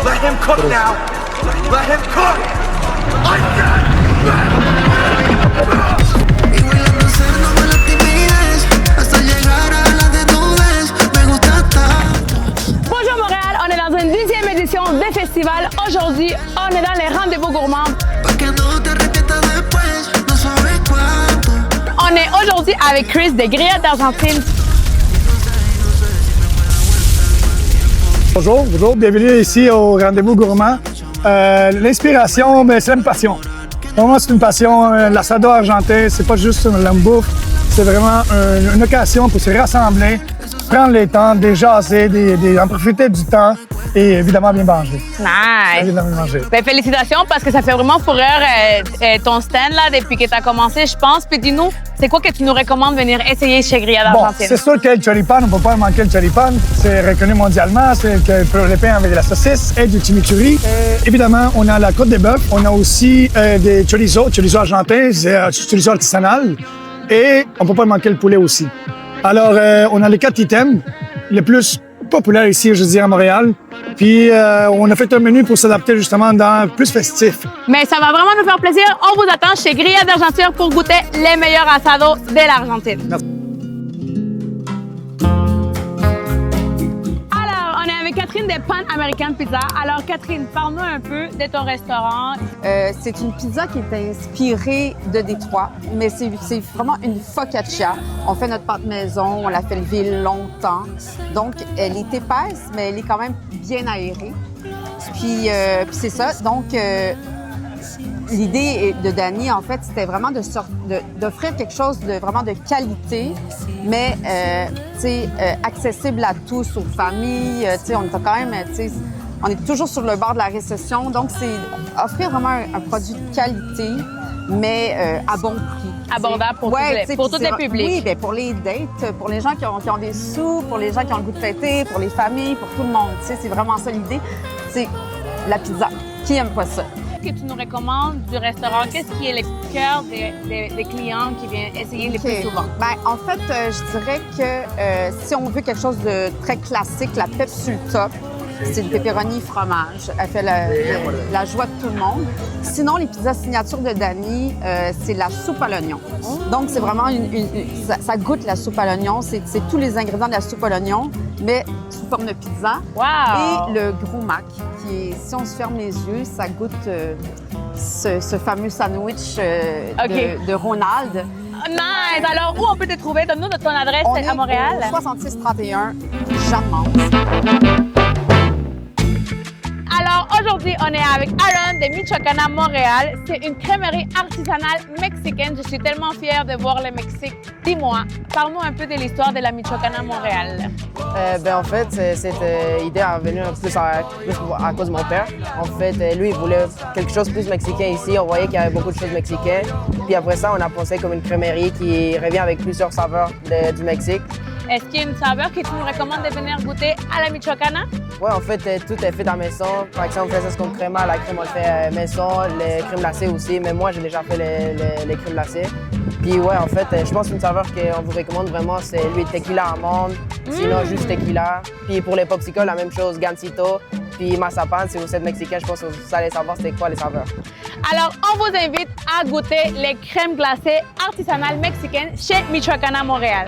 Let him cook now. Let him cook. Y bailando haciéndome la timidez hasta llegar a la desnudez. Me gusta tanto. Bonjour Montréal, on est dans une 10e édition des festivals. Aujourd'hui, on est dans les rendez-vous gourmands. Pa' que no te arrepientas después, no sabes cuánto. On est aujourd'hui avec Chris de Grillades d'Argentine. Bonjour, bienvenue ici au Rendez-vous Gourmand. L'inspiration, c'est une passion. Pour moi, c'est une passion. L'assado argentin, c'est pas juste une bouffe, c'est vraiment une occasion pour se rassembler, prendre le temps, de jaser, en profiter du temps et évidemment bien manger. Nice! Évidemment bien manger. Ben, félicitations parce que ça fait vraiment fureur ton stand là, depuis que tu as commencé, je pense. Puis dis-nous, c'est quoi que tu nous recommandes de venir essayer chez Grillades Bon, d'Argentine? c'est sûr que le choripan, on ne peut pas manquer le choripan. C'est reconnu mondialement. C'est le pain avec la saucisse et du chimichurri. Évidemment, on a la côte de bœuf. On a aussi des chorizo argentins, chorizo artisanal. Et on ne peut pas manquer le poulet aussi. Alors, on a les 4 items les plus populaires ici, je dirais, à Montréal. Puis, on a fait un menu pour s'adapter justement dans plus festif. Mais ça va vraiment nous faire plaisir. On vous attend chez Grillades d'Argentine pour goûter les meilleurs asados de l'Argentine. Merci. Alors, on est avec Catherine de Pan American Pizza. Alors, Catherine, parle-nous un peu de ton restaurant. C'est une pizza qui est inspirée de Détroit, mais c'est vraiment une focaccia. On fait notre pâte maison, on l'a fait lever longtemps. Donc, elle est épaisse, mais elle est quand même bien aérée. Puis c'est ça. Donc, l'idée de Dani, en fait, c'était vraiment d'offrir quelque chose de vraiment de qualité, mais accessible à tous, aux familles. On est quand même, on est toujours sur le bord de la récession, donc c'est offrir vraiment un produit de qualité, mais à bon prix. Abordable pour tous les publics. Oui, bien, pour les dates, pour les gens qui ont des sous, pour les gens qui ont le goût de fêter, pour les familles, pour tout le monde. C'est vraiment ça l'idée. C'est la pizza. Qui aime pas ça? Qu'est-ce que tu nous recommandes du restaurant? Qu'est-ce qui est le cœur des clients qui viennent essayer les plus souvent? Bien, en fait, je dirais que si on veut quelque chose de très classique, la pep sur le top, c'est le pepperoni fromage. Elle fait la joie de tout le monde. Sinon, les pizzas signature de Dani, c'est la soupe à l'oignon. Donc, c'est vraiment ça goûte la soupe à l'oignon. C'est tous les ingrédients de la soupe à l'oignon, mais sous forme de pizza. Wow! Et le gros mac, qui est, si on se ferme les yeux, ça goûte ce fameux sandwich de Ronald. Nice! Alors, où on peut te trouver? Donne-nous ton adresse On est à Montréal. au 6631 Jeanne-Mance. Alors, aujourd'hui, on est avec Aaron de Michoacana, Montréal. C'est une crèmerie artisanale mexicaine. Je suis tellement fière de voir le Mexique. Dis-moi, parle-nous un peu de l'histoire de la Michoacana, Montréal. En fait, cette idée est venue plus à cause de mon père. En fait, lui, il voulait quelque chose de plus mexicain ici. On voyait qu'il y avait beaucoup de choses mexicaines. Puis après ça, on a pensé comme une crèmerie qui revient avec plusieurs saveurs du Mexique. Est-ce qu'il y a une saveur que tu nous recommandes de venir goûter à la Michoacana? Oui, en fait, tout est fait à la maison. Par exemple, on fait ça comme créma, la crème, on le fait maison, les crèmes glacées aussi. Mais moi, j'ai déjà fait les crèmes glacées. Puis ouais, en fait, je pense qu'une saveur qu'on vous recommande vraiment, c'est lui, tequila amande, sinon juste tequila. Puis pour les popsicles, la même chose, gansito. Puis mazapan, si vous êtes mexicain, je pense que vous allez savoir c'est quoi les saveurs. Alors, on vous invite à goûter les crèmes glacées artisanales mexicaines chez Michoacana, Montréal.